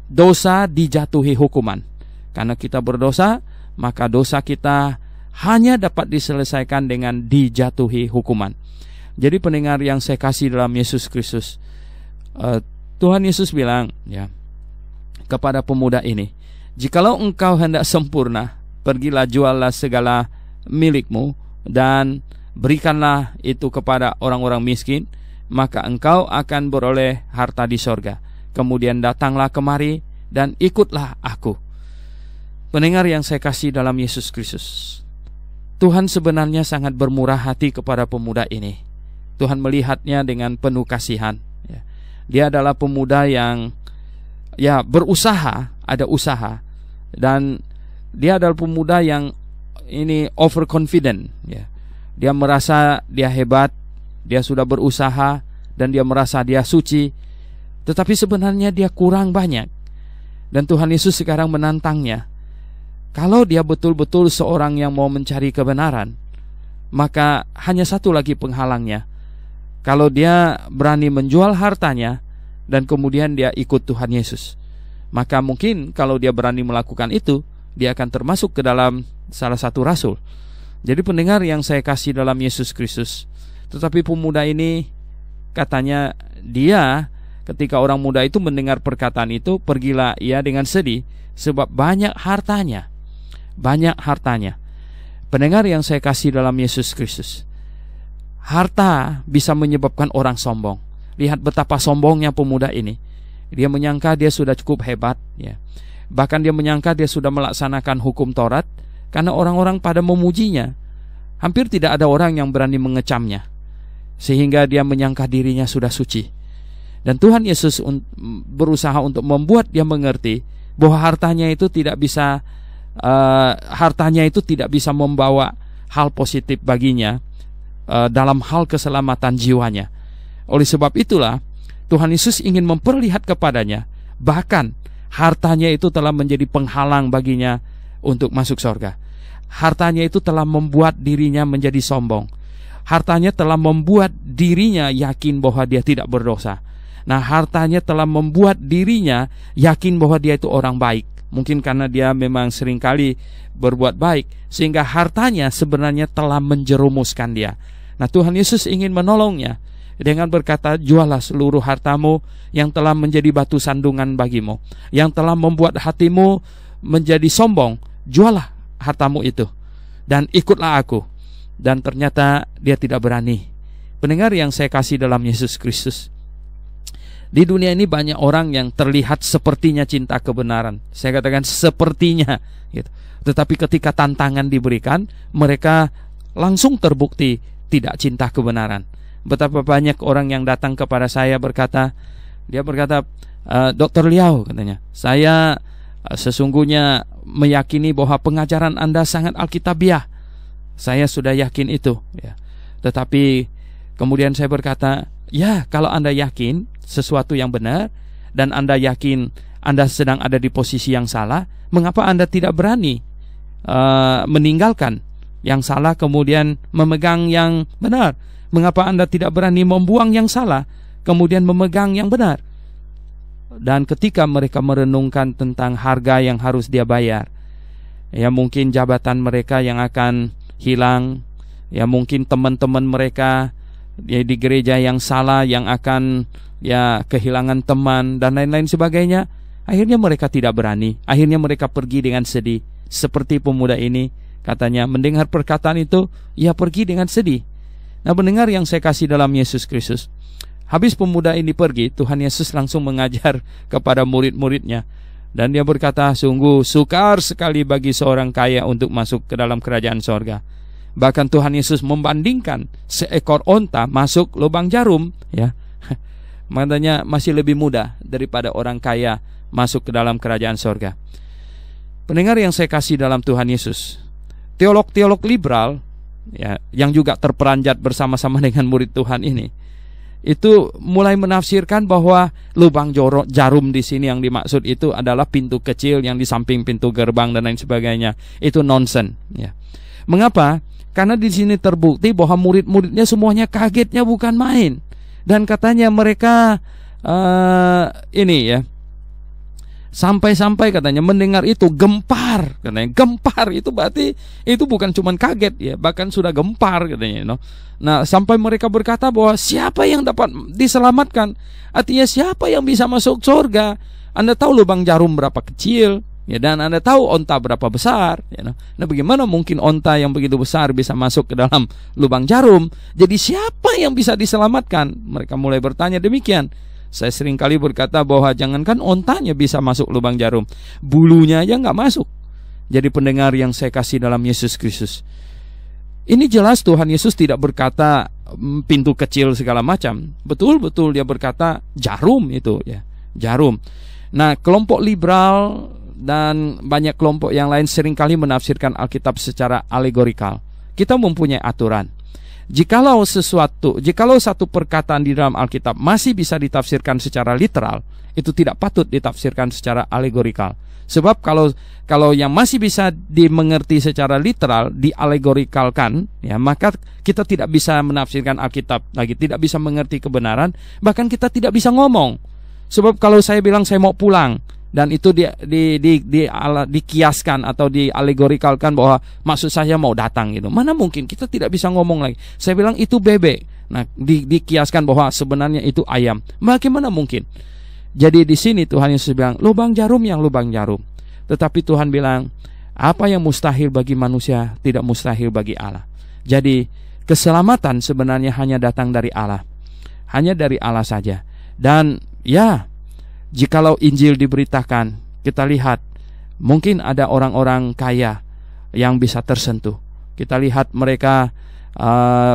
dosa dijatuhi hukuman. Karena kita berdosa, maka dosa kita hanya dapat diselesaikan dengan dijatuhi hukuman. Jadi pendengar yang saya kasih dalam Yesus Kristus, Tuhan Yesus bilang ya kepada pemuda ini, jikalau engkau hendak sempurna, pergilah juallah segala milikmu dan berikanlah itu kepada orang-orang miskin, maka engkau akan beroleh harta di sorga. Kemudian datanglah kemari dan ikutlah aku. Pendengar yang saya kasih dalam Yesus Kristus, Tuhan sebenarnya sangat bermurah hati kepada pemuda ini. Tuhan melihatnya dengan penuh kasihan. Dia adalah pemuda yang berusaha, ada usaha, dan dia adalah pemuda yang ini overconfident. Dia merasa dia hebat, dia sudah berusaha, dan dia merasa dia suci. Tetapi sebenarnya dia kurang banyak. Dan Tuhan Yesus sekarang menantangnya. Kalau dia betul-betul seorang yang mau mencari kebenaran, maka hanya satu lagi penghalangnya. Kalau dia berani menjual hartanya dan kemudian dia ikut Tuhan Yesus, maka mungkin kalau dia berani melakukan itu, dia akan termasuk ke dalam salah satu rasul. Jadi pendengar yang saya kasih dalam Yesus Kristus, tetapi pemuda ini katanya dia ketika orang muda itu mendengar perkataan itu, pergilah ia dengan sedih sebab banyak hartanya. Banyak hartanya. Pendengar yang saya kasih dalam Yesus Kristus, harta bisa menyebabkan orang sombong. Lihat betapa sombongnya pemuda ini. Dia menyangka dia sudah cukup hebat, ya. Bahkan dia menyangka dia sudah melaksanakan hukum Taurat, karena orang-orang pada memujinya. Hampir tidak ada orang yang berani mengecamnya, sehingga dia menyangka dirinya sudah suci. Dan Tuhan Yesus berusaha untuk membuat dia mengerti bahwa hartanya itu tidak bisa membawa hal positif baginya dalam hal keselamatan jiwanya. Oleh sebab itulah Tuhan Yesus ingin memperlihat kepadanya, bahkan hartanya itu telah menjadi penghalang baginya untuk masuk surga. Hartanya itu telah membuat dirinya menjadi sombong. Hartanya telah membuat dirinya yakin bahwa dia tidak berdosa. Nah, hartanya telah membuat dirinya yakin bahwa dia itu orang baik. Mungkin karena dia memang seringkali berbuat baik, sehingga hartanya sebenarnya telah menjerumuskan dia. Nah, Tuhan Yesus ingin menolongnya dengan berkata, jualah seluruh hartamu yang telah menjadi batu sandungan bagimu, yang telah membuat hatimu menjadi sombong. Jualah hartamu itu dan ikutlah aku. Dan ternyata dia tidak berani. Pendengar yang saya kasih dalam Yesus Kristus, di dunia ini banyak orang yang terlihat sepertinya cinta kebenaran. Saya katakan sepertinya gitu. Tetapi ketika tantangan diberikan, mereka langsung terbukti tidak cinta kebenaran. Betapa banyak orang yang datang kepada saya dia berkata, Dr. Liao, katanya, saya sesungguhnya meyakini bahwa pengajaran Anda sangat alkitabiah. Saya sudah yakin itu, ya. Tetapi kemudian saya berkata, ya, kalau Anda yakin sesuatu yang benar dan Anda yakin Anda sedang ada di posisi yang salah, mengapa Anda tidak berani meninggalkan yang salah kemudian memegang yang benar? Mengapa Anda tidak berani membuang yang salah kemudian memegang yang benar? Dan ketika mereka merenungkan tentang harga yang harus dia bayar, ya mungkin jabatan mereka yang akan hilang, ya mungkin teman-teman mereka ya di gereja yang salah yang akan ya kehilangan teman dan lain-lain sebagainya. Akhirnya mereka tidak berani. Akhirnya mereka pergi dengan sedih. Seperti pemuda ini, katanya mendengar perkataan itu, ia pergi dengan sedih. Nah, pendengar yang saya kasih dalam Yesus Kristus, habis pemuda ini pergi, Tuhan Yesus langsung mengajar kepada murid-muridnya. Dan dia berkata, sungguh sukar sekali bagi seorang kaya untuk masuk ke dalam kerajaan sorga. Bahkan Tuhan Yesus membandingkan seekor onta masuk lubang jarum, ya. Makanya masih lebih mudah daripada orang kaya masuk ke dalam kerajaan sorga. Pendengar yang saya kasih dalam Tuhan Yesus, teolog-teolog liberal, ya, yang juga terperanjat bersama-sama dengan murid Tuhan ini, itu mulai menafsirkan bahwa lubang jarum di sini yang dimaksud itu adalah pintu kecil yang di samping pintu gerbang dan lain sebagainya. Itu nonsen, ya. Mengapa? Karena di sini terbukti bahwa murid-muridnya semuanya kagetnya bukan main. Dan katanya mereka ini ya, sampai-sampai katanya mendengar itu gempar. Katanya gempar itu berarti itu bukan cuma kaget ya, bahkan sudah gempar katanya, no? Nah, sampai mereka berkata bahwa siapa yang dapat diselamatkan? Artinya siapa yang bisa masuk surga? Anda tahu lubang jarum berapa kecil, ya, dan Anda tahu onta berapa besar, ya, no? Nah, bagaimana mungkin onta yang begitu besar bisa masuk ke dalam lubang jarum? Jadi siapa yang bisa diselamatkan? Mereka mulai bertanya demikian. Saya sering kali berkata bahwa jangankan ontanya bisa masuk lubang jarum, bulunya aja nggak masuk. Jadi pendengar yang saya kasih dalam Yesus Kristus, ini jelas Tuhan Yesus tidak berkata pintu kecil segala macam. Betul-betul dia berkata jarum itu, ya, jarum. Nah, kelompok liberal dan banyak kelompok yang lain seringkali menafsirkan Alkitab secara alegorikal. Kita mempunyai aturan. Jikalau satu perkataan di dalam Alkitab masih bisa ditafsirkan secara literal, itu tidak patut ditafsirkan secara alegorikal. Sebab kalau yang masih bisa dimengerti secara literal dialegorikalkan, ya, maka kita tidak bisa menafsirkan Alkitab lagi, tidak bisa mengerti kebenaran, bahkan kita tidak bisa ngomong. Sebab kalau saya bilang saya mau pulang, dan itu dikiaskan atau dialegorikalkan bahwa maksud saya mau datang gitu, mana mungkin kita tidak bisa ngomong lagi. Saya bilang itu bebek, nah dikiaskan bahwa sebenarnya itu ayam, bagaimana mungkin? Jadi di sini Tuhan Yesus bilang lubang jarum yang lubang jarum. Tetapi Tuhan bilang apa yang mustahil bagi manusia tidak mustahil bagi Allah. Jadi keselamatan sebenarnya hanya datang dari Allah, hanya dari Allah saja. Dan ya, jikalau Injil diberitakan, kita lihat mungkin ada orang-orang kaya yang bisa tersentuh. Kita lihat mereka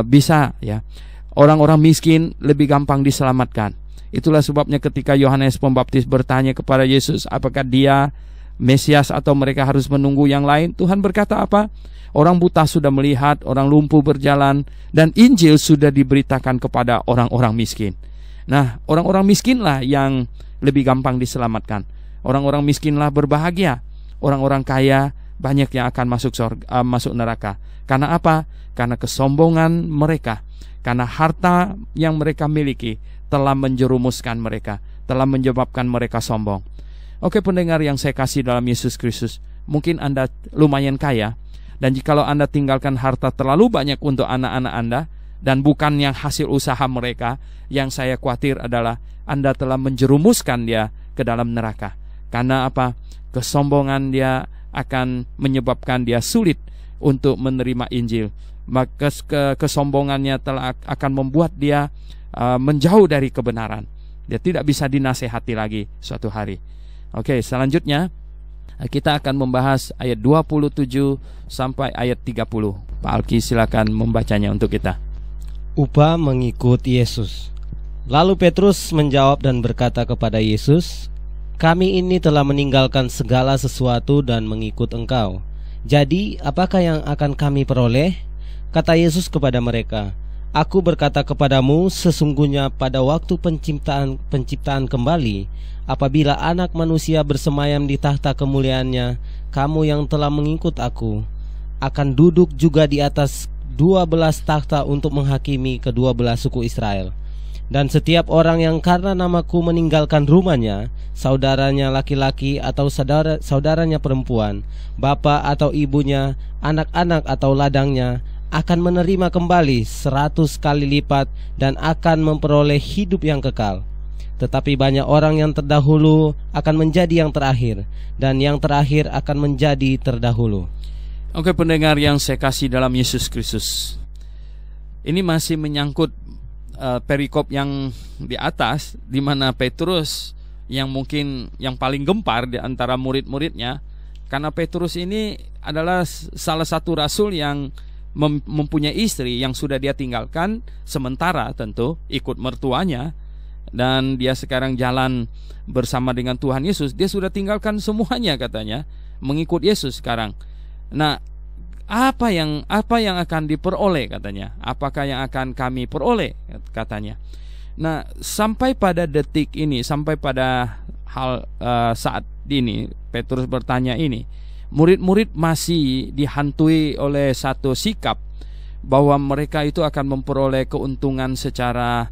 bisa, ya, orang-orang miskin lebih gampang diselamatkan. Itulah sebabnya ketika Yohanes Pembaptis bertanya kepada Yesus, apakah dia Mesias atau mereka harus menunggu yang lain? Tuhan berkata apa? Orang buta sudah melihat, orang lumpuh berjalan, dan Injil sudah diberitakan kepada orang-orang miskin. Nah, orang-orang miskinlah yang lebih gampang diselamatkan. Orang-orang miskinlah berbahagia. Orang-orang kaya banyak yang akan masuk neraka. Karena apa? Karena kesombongan mereka, karena harta yang mereka miliki telah menjerumuskan mereka, telah menyebabkan mereka sombong. Oke, pendengar yang saya kasih dalam Yesus Kristus, mungkin Anda lumayan kaya, dan jikalau Anda tinggalkan harta terlalu banyak untuk anak-anak Anda, dan bukan yang hasil usaha mereka, yang saya khawatir adalah Anda telah menjerumuskan dia ke dalam neraka. Karena apa? Kesombongan dia akan menyebabkan dia sulit untuk menerima Injil. Maka kesombongannya akan membuat dia menjauh dari kebenaran. Dia tidak bisa dinasehati lagi suatu hari. Oke, selanjutnya kita akan membahas ayat 27 sampai ayat 30. Pak Alki silakan membacanya untuk kita. Upah mengikut Yesus. Lalu Petrus menjawab dan berkata kepada Yesus, "Kami ini telah meninggalkan segala sesuatu dan mengikut Engkau. Jadi apakah yang akan kami peroleh?" Kata Yesus kepada mereka, "Aku berkata kepadamu, sesungguhnya pada waktu penciptaan kembali, apabila Anak Manusia bersemayam di tahta kemuliaannya, kamu yang telah mengikut Aku akan duduk juga di atas 12 takhta untuk menghakimi kedua belah suku Israel. Dan setiap orang yang karena namaku meninggalkan rumahnya, saudaranya laki-laki atau saudaranya perempuan, bapa atau ibunya, anak-anak atau ladangnya, akan menerima kembali 100 kali lipat dan akan memperoleh hidup yang kekal. Tetapi banyak orang yang terdahulu akan menjadi yang terakhir, dan yang terakhir akan menjadi terdahulu." Oke, pendengar yang saya kasih dalam Yesus Kristus, ini masih menyangkut perikop yang di atas, di mana Petrus yang mungkin yang paling gempar di antara murid-muridnya, karena Petrus ini adalah salah satu rasul yang mempunyai istri yang sudah dia tinggalkan sementara, tentu ikut mertuanya, dan dia sekarang jalan bersama dengan Tuhan Yesus. Dia sudah tinggalkan semuanya katanya, mengikut Yesus sekarang. Nah, apa yang akan diperoleh katanya? Apakah yang akan kami peroleh katanya? Nah, sampai pada detik ini, sampai pada saat ini Petrus bertanya ini, murid-murid masih dihantui oleh satu sikap bahwa mereka itu akan memperoleh keuntungan secara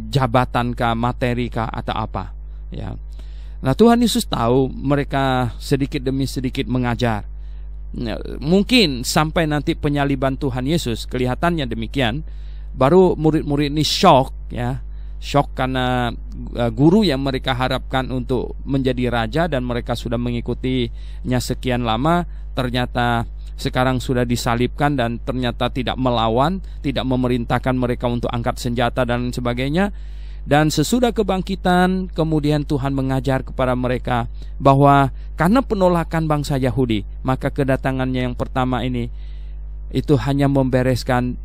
jabatan kah, materi kah, atau apa, ya. Nah, Tuhan Yesus tahu mereka sedikit demi sedikit mengajar. Mungkin sampai nanti penyaliban Tuhan Yesus, kelihatannya demikian, baru murid-murid ini shock, ya. Shock karena guru yang mereka harapkan untuk menjadi raja dan mereka sudah mengikutinya sekian lama, ternyata sekarang sudah disalibkan dan ternyata tidak melawan, tidak memerintahkan mereka untuk angkat senjata dan sebagainya. Dan sesudah kebangkitan, kemudian Tuhan mengajar kepada mereka bahwa karena penolakan bangsa Yahudi, maka kedatangannya yang pertama ini itu hanya membereskan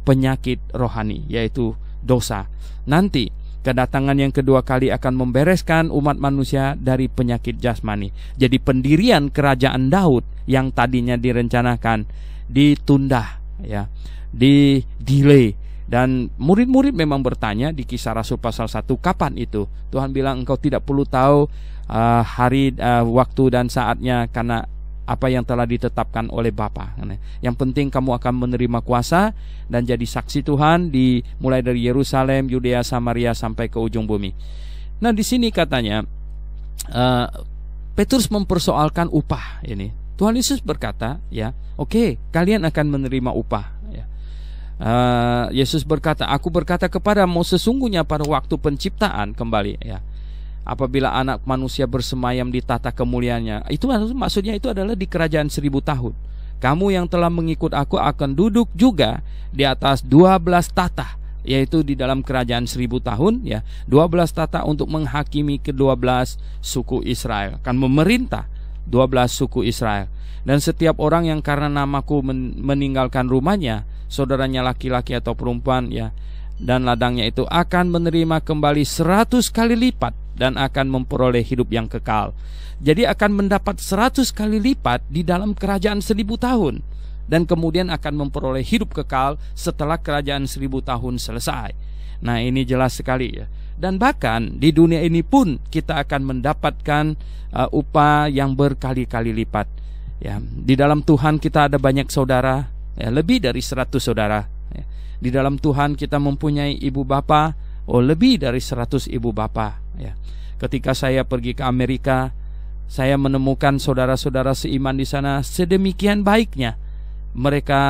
penyakit rohani, yaitu dosa. Nanti kedatangan yang kedua kali akan membereskan umat manusia dari penyakit jasmani. Jadi pendirian kerajaan Daud yang tadinya direncanakan ditunda, ya, di-delay. Dan murid-murid memang bertanya di Kisah Rasul pasal 1, kapan itu? Tuhan bilang, engkau tidak perlu tahu hari, waktu dan saatnya, karena apa yang telah ditetapkan oleh Bapa. Yang penting kamu akan menerima kuasa dan jadi saksi Tuhan mulai dari Yerusalem, Yudea, Samaria sampai ke ujung bumi. Nah, di sini katanya Petrus mempersoalkan upah ini. Tuhan Yesus berkata, ya, oke, kalian akan menerima upah, ya. Yesus berkata, aku berkata kepadamu, sesungguhnya pada waktu penciptaan kembali, ya, apabila Anak Manusia bersemayam di tahta kemuliaannya, itu maksudnya itu adalah di kerajaan 1000 tahun. Kamu yang telah mengikut aku akan duduk juga di atas 12 tahta, yaitu di dalam kerajaan 1000 tahun, ya, 12 tahta untuk menghakimi ke-12 suku Israel, akan memerintah 12 suku Israel. Dan setiap orang yang karena namaku meninggalkan rumahnya, saudaranya laki-laki atau perempuan, ya, dan ladangnya itu akan menerima kembali 100 kali lipat dan akan memperoleh hidup yang kekal. Jadi akan mendapat 100 kali lipat di dalam kerajaan 1000 tahun, dan kemudian akan memperoleh hidup kekal setelah kerajaan 1000 tahun selesai. Nah, ini jelas sekali, ya. Dan bahkan di dunia ini pun kita akan mendapatkan upah yang berkali-kali lipat, ya. Di dalam Tuhan kita ada banyak saudara, ya, lebih dari 100 saudara, ya. Di dalam Tuhan kita mempunyai ibu bapa, lebih dari 100 ibu bapa, ya. Ketika saya pergi ke Amerika, saya menemukan saudara-saudara seiman di sana sedemikian baiknya. Mereka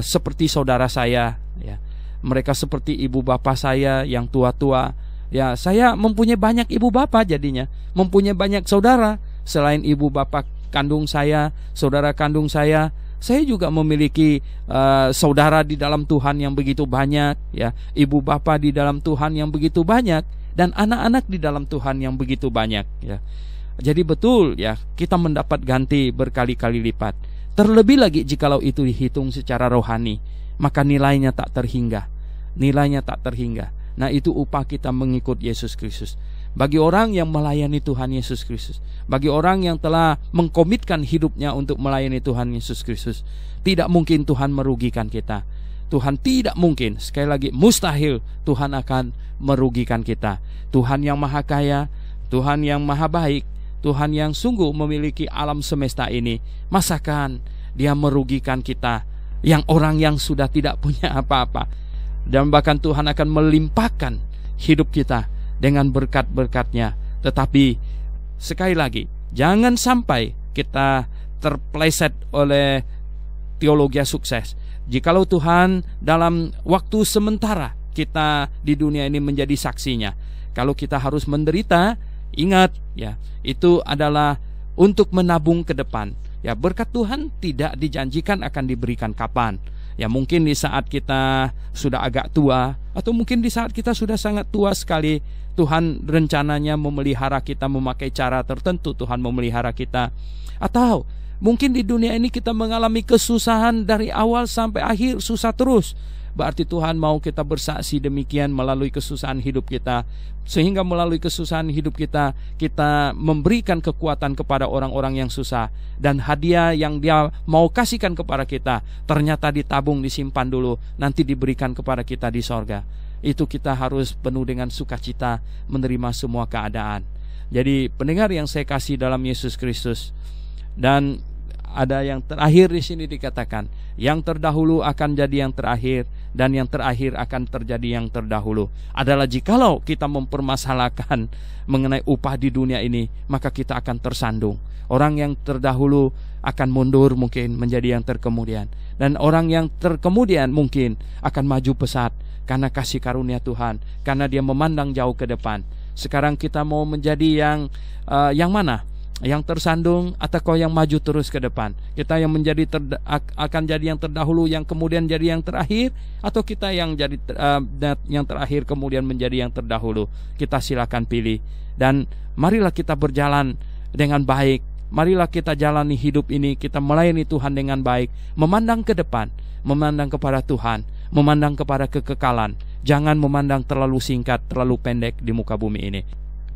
seperti saudara saya, ya. Mereka seperti ibu bapa saya yang tua-tua. Ya, saya mempunyai banyak ibu bapa, jadinya mempunyai banyak saudara. Selain ibu bapa kandung saya, saudara kandung saya juga memiliki saudara di dalam Tuhan yang begitu banyak, ya. Ibu bapa di dalam Tuhan yang begitu banyak, dan anak-anak di dalam Tuhan yang begitu banyak, ya. Jadi betul, ya, kita mendapat ganti berkali-kali lipat. Terlebih lagi jikalau itu dihitung secara rohani, maka nilainya tak terhingga. nilainya tak terhingga. Nah, itu upah kita mengikut Yesus Kristus. Bagi orang yang melayani Tuhan Yesus Kristus, bagi orang yang telah mengkomitkan hidupnya untuk melayani Tuhan Yesus Kristus, tidak mungkin Tuhan merugikan kita. Tuhan tidak mungkin, sekali lagi mustahil Tuhan akan merugikan kita. Tuhan yang maha kaya, Tuhan yang maha baik, Tuhan yang sungguh memiliki alam semesta ini, masakan Dia merugikan kita, yang orang yang sudah tidak punya apa-apa. Dan bahkan Tuhan akan melimpahkan hidup kita dengan berkat-berkat-Nya. Tetapi sekali lagi, jangan sampai kita terpleset oleh teologi sukses. Jikalau Tuhan dalam waktu sementara kita di dunia ini menjadi saksinya, kalau kita harus menderita, ingat ya, itu adalah untuk menabung ke depan. Ya, berkat Tuhan tidak dijanjikan akan diberikan kapan. Ya, mungkin di saat kita sudah agak tua, atau mungkin di saat kita sudah sangat tua sekali, Tuhan rencananya memelihara kita memakai cara tertentu. Tuhan memelihara kita. Atau mungkin di dunia ini kita mengalami kesusahan dari awal sampai akhir, susah terus. Berarti Tuhan mau kita bersaksi demikian melalui kesusahan hidup kita, sehingga melalui kesusahan hidup kita, kita memberikan kekuatan kepada orang-orang yang susah. Dan hadiah yang Dia mau kasihkan kepada kita ternyata ditabung, disimpan dulu, nanti diberikan kepada kita di sorga. Itu kita harus penuh dengan sukacita menerima semua keadaan. Jadi pendengar yang saya kasih dalam Yesus Kristus, dan ada yang terakhir di sini dikatakan, yang terdahulu akan jadi yang terakhir, dan yang terakhir akan terjadi yang terdahulu. Adalah jikalau kita mempermasalahkan mengenai upah di dunia ini, maka kita akan tersandung. Orang yang terdahulu akan mundur mungkin menjadi yang terkemudian, dan orang yang terkemudian mungkin akan maju pesat karena kasih karunia Tuhan, karena Dia memandang jauh ke depan. Sekarang kita mau menjadi yang mana? Yang tersandung atau yang maju terus ke depan? Kita yang menjadi akan jadi yang terdahulu, yang kemudian jadi yang terakhir, atau kita yang jadi yang terakhir kemudian menjadi yang terdahulu? Kita silakan pilih. Dan marilah kita berjalan dengan baik. Marilah kita jalani hidup ini, kita melayani Tuhan dengan baik, memandang ke depan, memandang kepada Tuhan, memandang kepada kekekalan. Jangan memandang terlalu singkat, terlalu pendek di muka bumi ini.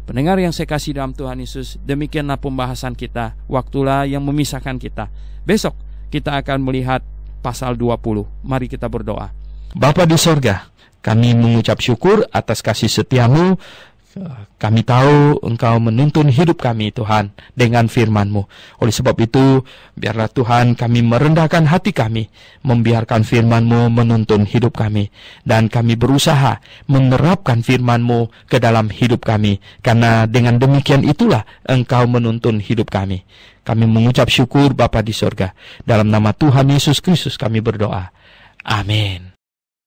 Pendengar yang saya kasih dalam Tuhan Yesus, demikianlah pembahasan kita. Waktulah yang memisahkan kita. Besok kita akan melihat pasal 20. Mari kita berdoa. Bapa di sorga, kami mengucap syukur atas kasih setia-Mu. Kami tahu Engkau menuntun hidup kami, Tuhan, dengan firman-Mu. Oleh sebab itu, biarlah Tuhan kami merendahkan hati kami, membiarkan firman-Mu menuntun hidup kami. Dan kami berusaha menerapkan firman-Mu ke dalam hidup kami. Karena dengan demikian itulah Engkau menuntun hidup kami. Kami mengucap syukur Bapa di sorga. Dalam nama Tuhan Yesus Kristus kami berdoa. Amin.